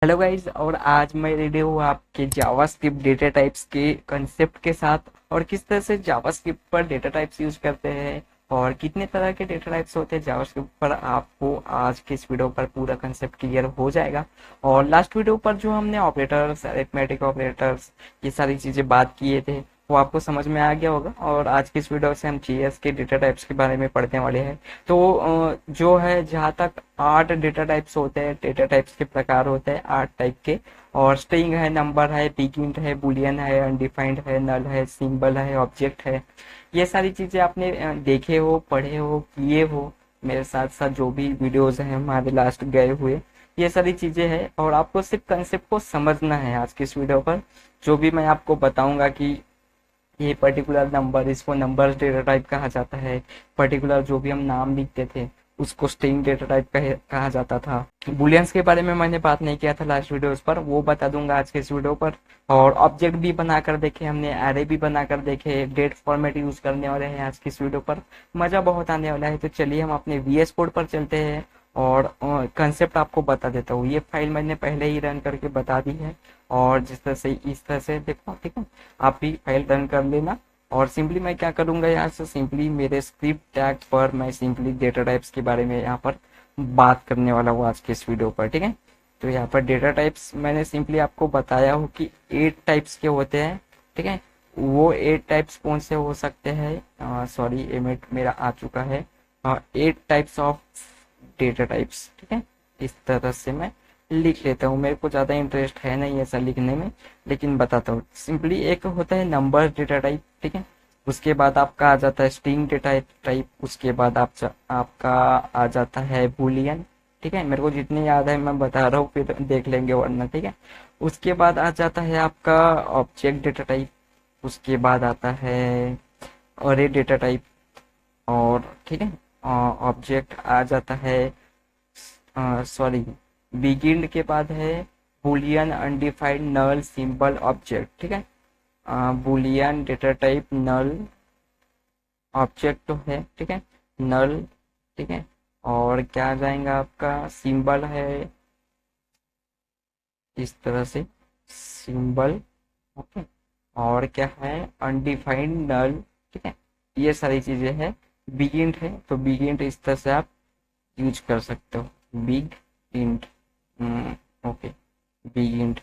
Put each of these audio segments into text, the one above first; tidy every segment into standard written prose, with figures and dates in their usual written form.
Hello guys. और आज मैं रेडी हूँ आपके जावास्क्रिप्ट डेटा टाइप्स के कंसेप्ट के साथ, और किस तरह से जावास्क्रिप्ट पर डेटा टाइप्स यूज करते हैं और कितने तरह के डेटा टाइप्स होते हैं जावास्क्रिप्ट पर। आपको आज के इस वीडियो पर पूरा कंसेप्ट क्लियर हो जाएगा। और लास्ट वीडियो पर जो हमने ऑपरेटर्स, अरिथमेटिक ऑपरेटर्स, ये सारी चीजें बात किए थे, वो आपको समझ में आ गया होगा। और आज की इस वीडियो से हम जीएस के डेटा टाइप्स के बारे में पढ़ने वाले हैं। तो जो है, जहाँ तक 8 डेटा टाइप्स होते हैं, डेटा टाइप्स के प्रकार होते हैं 8 टाइप के। और स्ट्रिंग है, नंबर है, बिगिन है, बुलियन है, अनडिफाइंड है, नल है, सिंबल है, ऑब्जेक्ट है। ये सारी चीजें आपने देखे हो, पढ़े हो, किए हो। मेरे साथ साथ जो भी वीडियोस हैं हमारे लास्ट गए हुए, ये सारी चीजें हैं। और आपको सिर्फ कंसेप्ट को समझना है आज की इस वीडियो पर। जो भी मैं आपको बताऊंगा कि ये पर्टिकुलर नंबर, इसको नंबर्स डेटा टाइप कहा जाता है। पर्टिकुलर जो भी हम नाम लिखते थे, उसको स्ट्रिंग डेटा टाइप कहा जाता था। बुलियंस के बारे में मैंने बात नहीं किया था लास्ट वीडियोस पर, वो बता दूंगा आज के इस वीडियो पर। और ऑब्जेक्ट भी बनाकर देखे हमने, एरे भी बनाकर देखे, डेट फॉर्मेट यूज करने वाले हैं आज की इस वीडियो पर। मजा बहुत आने वाला है। तो चलिए हम अपने वीएस कोड पर चलते हैं और कंसेप्ट आपको बता देता हूँ। ये फाइल मैंने पहले ही रन करके बता दी है। और जिस तरह से, इस तरह से देखो, ठीक है, आप भी फाइल रन कर लेना। और सिंपली मैं क्या करूंगा, यहाँ से सिंपली मेरे स्क्रिप्ट टैग पर मैं सिंपली डेटा टाइप्स के बारे में यहाँ पर बात करने वाला हूँ आज के इस वीडियो पर, ठीक है। तो यहाँ पर डेटा टाइप्स मैंने सिंपली आपको बताया हो कि 8 टाइप्स के होते हैं, ठीक है। वो 8 टाइप्स कौन से हो सकते हैं, सॉरी, एमिट मेरा आ चुका है। 8 टाइप्स ऑफ डेटा टाइप्स, ठीक है। इस तरह से मैं लिख लेता हूँ। मेरे को ज़्यादा इंटरेस्ट है नहीं ऐसा लिखने में, लेकिन बताता हूँ। सिंपली एक होता है नंबर डेटा टाइप, ठीक है। उसके बाद आपका आ जाता है स्ट्रिंग डेटा टाइप। उसके बाद आपका आ जाता है बूलियन, ठीक है। मेरे को जितनी याद है मैं बता रहा हूँ, फिर देख लेंगे वरना, ठीक है। उसके बाद आ जाता है आपका ऑब्जेक्ट डेटा टाइप। उसके बाद आता है अरे डेटा टाइप। और ठीक है, ऑब्जेक्ट आ जाता है, सॉरी, बिगिन के बाद है बुलियन, अनडिफाइंड, नल, सिंबल, ऑब्जेक्ट, ठीक है। बुलियन डेटा टाइप, नल, ऑब्जेक्ट तो है, ठीक है, नल, ठीक है। और क्या आ जाएगा आपका, सिंबल है, इस तरह से, सिंबल, ओके। और क्या है, अनडिफाइंड, नल, ठीक है। ये सारी चीजें हैं। बिगिन है तो बिगिन इस तरह से आप यूज कर सकते हो, big int, okay, big int,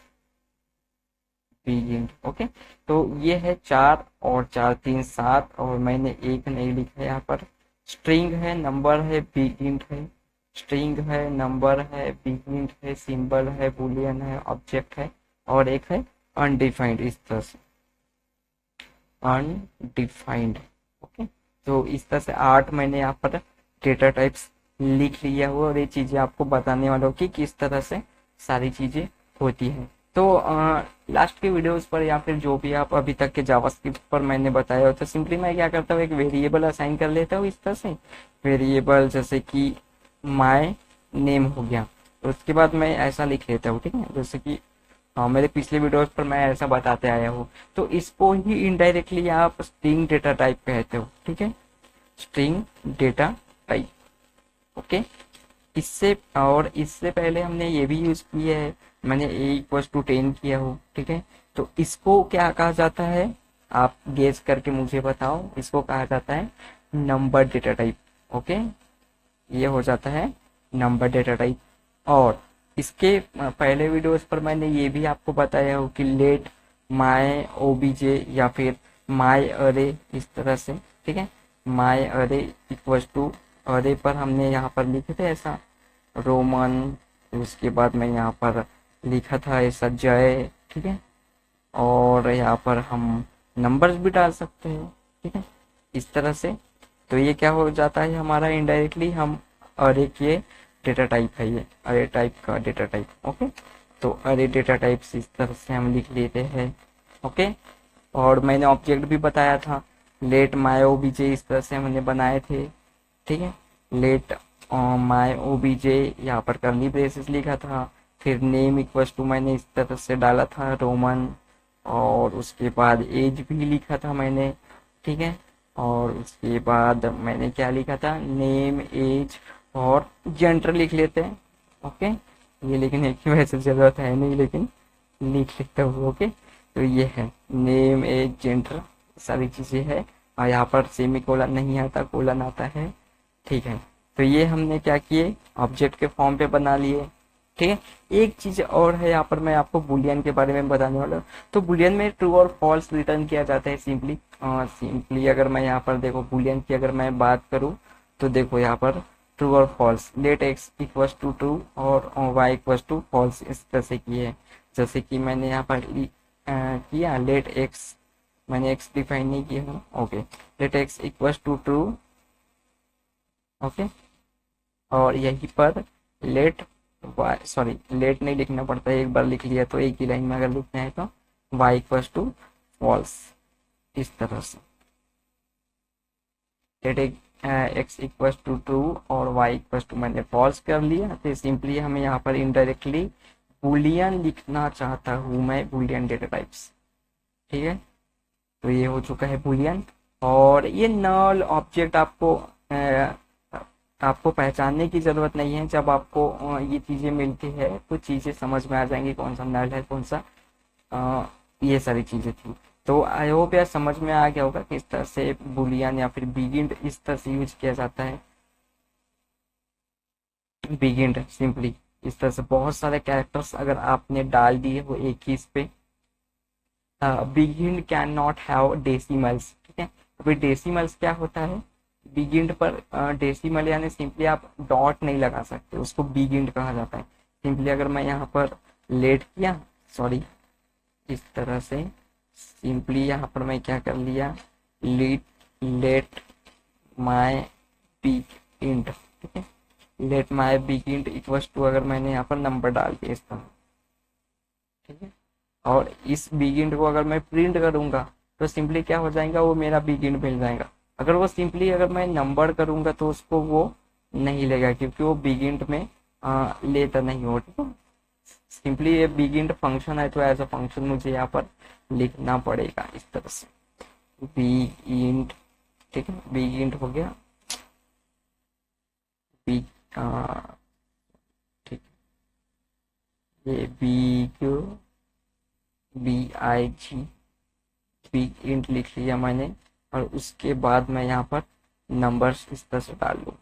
big int, okay. तो ये है 4, और 4 3 7, और मैंने एक नहीं लिखा है यहाँ पर। स्ट्रिंग है, नंबर है, बिग इंट है। स्ट्रिंग है, नंबर है, बिग इंट है, सिंबल है, बुलियन है, ऑब्जेक्ट है। और एक है अनडिफाइंड, इस तरह से, अनडिफाइंड, ओके। तो इस तरह से 8 मैंने यहाँ पर डेटा टाइप्स लिख लिया हुआ, और ये चीजें आपको बताने वाला हूँ कि किस तरह से सारी चीजें होती हैं। तो लास्ट के वीडियोस पर या फिर जो भी आप अभी तक के जावास्क्रिप्ट पर मैंने बताया हो, तो सिंपली मैं क्या करता हूँ, एक वेरिएबल असाइन कर लेता हूँ इस तरह से। वेरिएबल जैसे कि माय नेम हो गया, तो उसके बाद मैं ऐसा लिख लेता हूँ, ठीक है। जैसे कि हाँ, मेरे पिछले वीडियोस पर मैं ऐसा बताते आया हूँ। तो इसको ही इनडायरेक्टली आप स्ट्रिंग डेटा टाइप कहते हो, ठीक है, स्ट्रिंग डेटा टाइप, ओके। इससे पहले हमने ये भी यूज किया है, मैंने ए इक्वल्स टू 10 किया हो, ठीक है। तो इसको क्या कहा जाता है, आप गेस करके मुझे बताओ। इसको कहा जाता है नंबर डेटा टाइप, ओके। ये हो जाता है नंबर डेटा टाइप। और इसके पहले वीडियोस पर मैंने ये भी आपको बताया हो कि लेट माय ओबीजे या फिर माय अरे, इस तरह से, ठीक है। माय अरे इक्वल्स टू, अरे पर हमने यहाँ पर लिखे थे ऐसा रोमन, उसके बाद मैं यहाँ पर लिखा था ऐसा जय, ठीक है। और यहाँ पर हम नंबर्स भी डाल सकते हैं, ठीक है, इस तरह से। तो ये क्या हो जाता है हमारा, इनडायरेक्टली हम अरे के डेटा टाइप है, ये अरे टाइप का डेटा टाइप, ओके। तो अरे डेटा टाइप इस तरह से हम लिख लेते हैं, ओके। और मैंने ऑब्जेक्ट भी बताया था, लेट माय ओबीजे, इस तरह से हमने बनाए थे, ठीक है। लेट माय ओबीजे, यहाँ पर करली ब्रेसेस लिखा था। फिर नेम इक्वल्स टू मैंने इस तरह से डाला था रोमन, और उसके बाद एज भी लिखा था मैंने, ठीक है। और उसके बाद मैंने क्या लिखा था, नेम, एज, और जेंडर लिख लेते हैं, ओके। ये लेकिन एक ही वैसे ज़रूरत है नहीं, लेकिन लिख लेता हूँ। ओके, तो ये है नेम एज जेंडर, सारी चीज़ें है। और यहाँ पर सेमी कोलन नहीं आता, कोलन आता है। ठीक है, तो ये हमने क्या किए, ऑब्जेक्ट के फॉर्म पे बना लिए। ठीक है, एक चीज और है यहाँ पर, मैं आपको बुलियन के बारे में बताने वाला हूँ। तो बुलियन में ट्रू और फॉल्स रिटर्न किया जाता है सिंपली। सिंपली अगर मैं यहाँ पर देखो बुलियन की अगर मैं बात करूँ, तो देखो यहाँ पर ट्रू और false, let X equals to true और वाई इक्वल्स टू फॉल्स, इस तरह से किए हैं। जैसे कि मैंने यहाँ पर किया लेट एक्स, मैंने एक्स डिफाइन नहीं किया हूँ। Okay, let X equals to true. Okay, और यहीं पर लेट वाई, सॉरी लेट नहीं लिखना पड़ता है, एक बार लिख लिया तो एक ही लाइन में अगर लिखना है तो वाई इक्वल्स टू फॉल्स, इस तरह से let X equals to true और वाई इक्वल्स टू, मैंने फॉल्स कर लिया। तो सिंपली हमें यहाँ पर इनडायरेक्टली बुलियन लिखना चाहता हूँ मैं, बुलियन डेटा टाइप्स। ठीक है, तो ये हो चुका है बुलियन। और ये नल ऑब्जेक्ट आपको पहचानने की जरूरत नहीं है। जब आपको ये चीजें मिलती है तो चीजें समझ में आ जाएंगी, कौन सा नल है कौन सा, ये सारी चीजें थी। तो आई होप यार समझ में आ गया होगा किस तरह से बुलियन या फिर बिगिन इस तरह से यूज किया जाता है। बिगिन सिंपली इस तरह से बहुत सारे कैरेक्टर्स अगर आपने डाल दिए हो एक ही इस पे, begin can not have decimals. ठीक है, तो फिर डेसिमल्स क्या होता है, बिगिन पर डेसिमल यानी सिंपली आप डॉट नहीं लगा सकते, उसको बिगिन कहा जाता है। सिंपली अगर मैं यहाँ पर लेट किया, सॉरी इस तरह से सिंपली यहाँ पर मैं क्या कर लिया, let let my big int. ठीक है, let my big int equals to, अगर मैंने यहाँ पर नंबर डाल दिया इस तरह। ठीक है, और इस बिगिन को अगर मैं प्रिंट करूंगा तो सिंपली क्या हो जाएगा, वो मेरा बिगिन मिल जाएगा। अगर वो सिंपली अगर मैं नंबर करूंगा तो उसको वो नहीं लेगा, क्योंकि वो बिगिन में लेता नहीं हो। ठीक है, सिंपली ये बिगिन फंक्शन है तो एज अ फंक्शन मुझे यहाँ पर लिखना पड़ेगा इस तरह से, बिगिन। ठीक है, बिगिन हो गया, बिग, ठीक, ये big, B I G, big int लिख लिया मैंने। और उसके बाद मैं यहाँ पर नंबर्स इस तरह से डाल लूँ।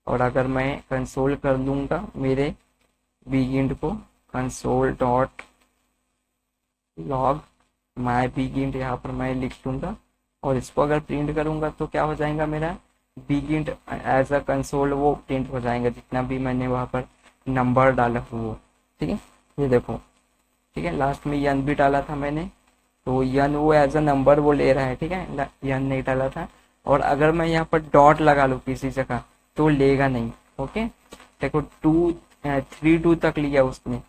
और अगर मैं कंसोल कर लूँगा मेरे बिगिन को, कंसोल डॉट लॉग माई बिगिन, यहाँ पर मैं लिख लूँगा। और इसको अगर प्रिंट करूँगा तो क्या हो जाएगा, मेरा बिगिन एज अ कंसोल वो प्रिंट हो जाएगा, जितना भी मैंने वहाँ पर नंबर डाला हो वो। ठीक है, ये देखो। ठीक है, लास्ट में यन भी डाला था मैंने, तो यन वो एज अ नंबर वो ले रहा है। ठीक है, यन नहीं डाला था। और अगर मैं यहाँ पर डॉट लगा लूँ किसी जगह तो लेगा नहीं। ओके, देखो 2 3 2 तक लिया उसने।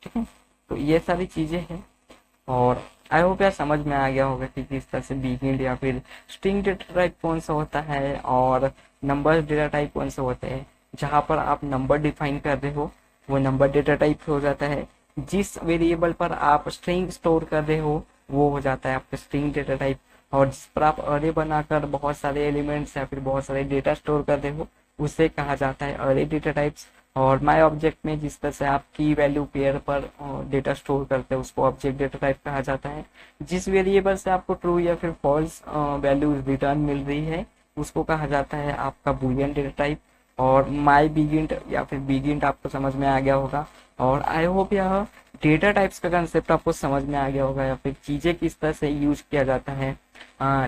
ठीक है, तो ये सारी चीजें हैं। और आई होप यार समझ में आ गया होगा कि किस तरह से बिगिन या फिर स्ट्रिंग डेटा टाइप कौन सा होता है और नंबर डेटा टाइप कौन सा होते हैं। जहां पर आप नंबर डिफाइन कर रहे हो वो नंबर डेटा टाइप हो जाता है, जिस वेरिएबल पर आप स्ट्रिंग स्टोर कर रहे हो वो हो जाता है आपका स्ट्रिंग डेटा टाइप। और जिस पर आप अरे बनाकर बहुत सारे एलिमेंट्स या फिर बहुत सारे डेटा स्टोर कर रहे हो उसे कहा जाता है अरे डेटा टाइप्स। और माई ऑब्जेक्ट में जिस तरह से आप की वैल्यू पेयर पर डेटा स्टोर करते हैं उसको ऑब्जेक्ट डेटा टाइप कहा जाता है। जिस वेरिएबल से आपको ट्रू या फिर फॉल्स वैल्यू रिटर्न मिल रही है उसको कहा जाता है आपका बुलियन डेटा टाइप। और माई बिगिंट या फिर बिगिंट आपको समझ में आ गया होगा। और आई होप यह डेटा टाइप्स का कंसेप्ट आपको समझ में आ गया होगा, या फिर चीजें किस तरह से यूज किया जाता है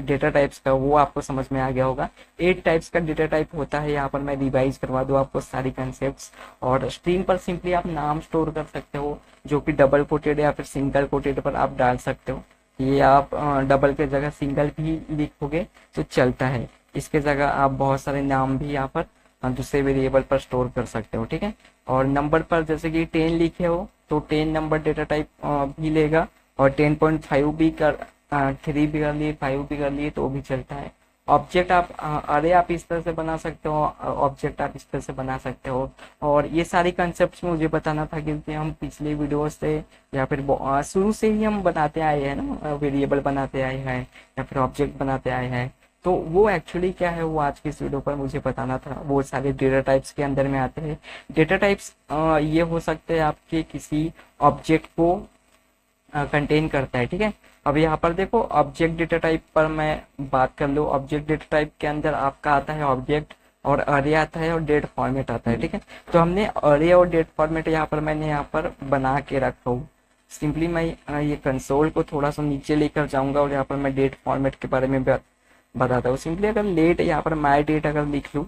डेटा टाइप्स का वो आपको समझ में आ गया होगा। 8 टाइप्स का डेटा टाइप होता है, यहाँ पर मैं रिवाइज करवा दूँ आपको सारी कंसेप्ट। और स्क्रीन पर सिंपली आप नाम स्टोर कर सकते हो जो कि डबल कोटेड या फिर सिंगल कोटेड पर आप डाल सकते हो। ये आप डबल के जगह सिंगल भी लिखोगे तो चलता है, इसके जगह आप बहुत सारे नाम भी यहाँ पर दूसरे वेरिएबल पर स्टोर कर सकते हो। ठीक है, और नंबर पर जैसे कि 10 लिखे हो तो 10 नंबर डेटा टाइप भी लेगा। और 10.5 भी कर 3 भी कर लिए 5 भी कर लिए तो भी चलता है। ऑब्जेक्ट आप अरे आप इस तरह से बना सकते हो, ऑब्जेक्ट आप इस तरह से बना सकते हो। और ये सारी कंसेप्ट मुझे बताना था क्योंकि हम पिछले वीडियो से या फिर शुरू से ही हम बनाते आए हैं ना, वेरिएबल बनाते आए हैं या फिर ऑब्जेक्ट बनाते आए हैं। तो वो एक्चुअली क्या है, वो आज की इस वीडियो पर मुझे बताना था। वो सारे डेटा टाइप्स के अंदर में आते हैं। डेटा टाइप्स ये हो सकते हैं आपके किसी ऑब्जेक्ट को कंटेन करता है, ठीक है। अब यहाँ पर देखो ऑब्जेक्ट डेटा टाइप पर मैं बात कर लूँ। ऑब्जेक्ट डेटा टाइप के अंदर आपका आता है ऑब्जेक्ट, और अरे आता है, और डेट फॉर्मेट आता है, ठीक है। तो हमने अरे और डेट फॉर्मेट यहाँ पर मैंने यहाँ पर बना के रखा हूँ। सिंपली मैं ये कंसोल को थोड़ा सा नीचे लेकर जाऊंगा और यहाँ पर मैं डेट फॉर्मेट के बारे में बताता हूँ। सिंपली अगर लेट यहाँ पर माई डेट अगर लिख लूँ,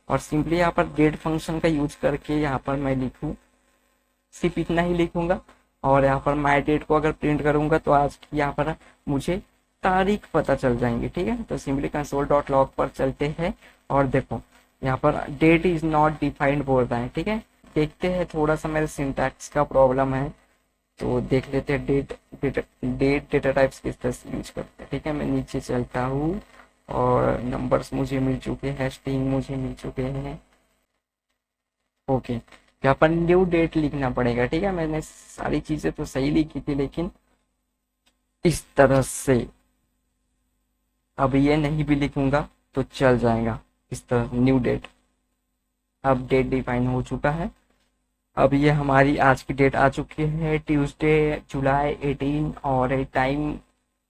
और सिंपली यहाँ पर डेट फंक्शन का यूज करके यहाँ पर मैं लिखूँ, सिर्फ इतना ही लिखूंगा, और यहाँ पर माई डेट को अगर प्रिंट करूंगा तो आज की यहाँ पर मुझे तारीख पता चल जाएंगे, ठीक है। तो सिंपली कंसोल डॉट लॉग पर चलते हैं, और देखो यहाँ पर डेट इज नॉट डिफाइंड बोल रहा है, ठीक है। देखते हैं, थोड़ा सा मेरे सिंटैक्स का प्रॉब्लम है, तो देख लेते हैं डेट डेटा टाइप्स किस तरह से यूज करते हैं, ठीक है। मैं नीचे चलता हूँ, और नंबर्स मुझे मिल चुके हैं, स्ट्रिंग मुझे मिल चुके हैं, ओके। यहाँ पर न्यू डेट लिखना पड़ेगा, ठीक है। मैंने सारी चीजें तो सही लिखी थी, लेकिन इस तरह से अब ये नहीं भी लिखूंगा तो चल जाएगा। इस तरह न्यू डेट, अब डेट डिफाइन हो चुका है। अब ये हमारी आज की डेट आ चुकी है, ट्यूसडे जुलाई 18, और टाइम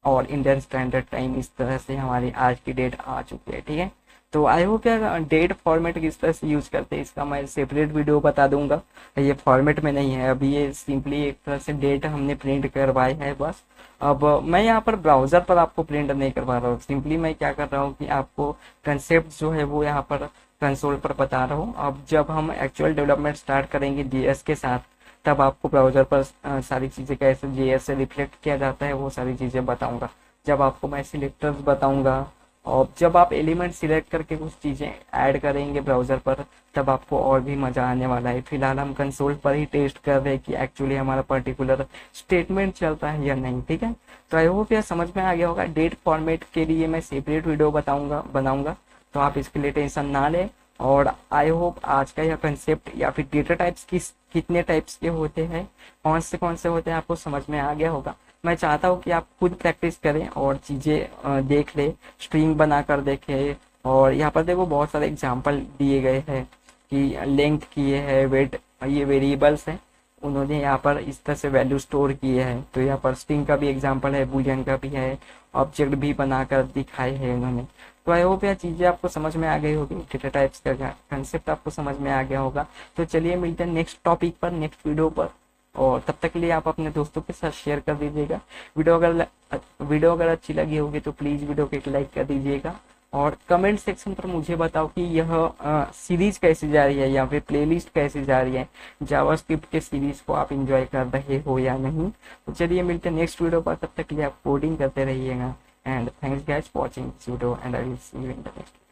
और इंडियन स्टैंडर्ड टाइम, इस तरह से हमारी आज की डेट आ चुकी है, ठीक है। तो आई होप यार डेट फॉर्मेट किस तरह से यूज करते हैं इसका मैं सेपरेट वीडियो बता दूंगा। ये फॉर्मेट में नहीं है, अभी ये सिंपली एक तरह से डेट हमने प्रिंट करवाई है बस। अब मैं यहाँ पर ब्राउजर पर आपको प्रिंट नहीं करवा रहा हूँ, सिंपली मैं क्या कर रहा हूँ कि आपको कंसेप्ट जो है वो यहाँ पर कंसोल पर बता रहा हूँ। अब जब हम एक्चुअल डेवलपमेंट स्टार्ट करेंगे जेएस के साथ, तब आपको ब्राउजर पर सारी चीजें कैसे जेएस से रिफ्लेक्ट किया जाता है वो सारी चीजें बताऊंगा। जब आपको मैं सिलेक्टर्स बताऊंगा, और जब आप एलिमेंट सिलेक्ट करके कुछ चीजें ऐड करेंगे ब्राउजर पर, तब आपको और भी मजा आने वाला है। फिलहाल हम कंसोल पर ही टेस्ट कर रहे हैं कि एक्चुअली हमारा पर्टिकुलर स्टेटमेंट चलता है या नहीं, ठीक है। तो आई होप यह समझ में आ गया होगा। डेट फॉर्मेट के लिए मैं सेपरेट वीडियो बनाऊंगा, तो आप इसके लिए टेंशन ना लें। और आई होप आज का यह कंसेप्ट या फिर डेटा टाइप्स कितने टाइप्स के होते हैं, कौन से होते हैं, आपको समझ में आ गया होगा। मैं चाहता हूँ कि आप खुद प्रैक्टिस करें और चीजें देख ले, स्ट्रिंग बनाकर देखें। और यहाँ पर देखो बहुत सारे एग्जाम्पल दिए गए हैं कि लेंथ किए है, वेट, ये वेरिएबल्स हैं, उन्होंने यहाँ पर इस तरह से वैल्यू स्टोर किए हैं। तो यहाँ पर स्ट्रिंग का भी एग्जाम्पल है, बुलियन का भी है, ऑब्जेक्ट भी बनाकर दिखाए हैं उन्होंने। तो आई होप यह चीजें आपको समझ में आ गई होगी, डेटा टाइप्स का कंसेप्ट आपको समझ में आ गया होगा। तो चलिए मिलते हैं नेक्स्ट टॉपिक पर, नेक्स्ट वीडियो पर, और तब तक के लिए आप अपने दोस्तों के साथ शेयर कर दीजिएगा। वीडियो अगर अच्छी लगी होगी तो प्लीज वीडियो को एक लाइक कर दीजिएगा, और कमेंट सेक्शन पर मुझे बताओ कि यह सीरीज कैसी जा रही है या फिर प्लेलिस्ट कैसी जा रही है, जावास्क्रिप्ट के सीरीज को आप एंजॉय कर रहे हो या नहीं। तो चलिए मिलते हैं नेक्स्ट वीडियो पर, तब तक के लिए आप कोडिंग करते रहिएगा। And thanks guys for watching this video, and I will see you in the next.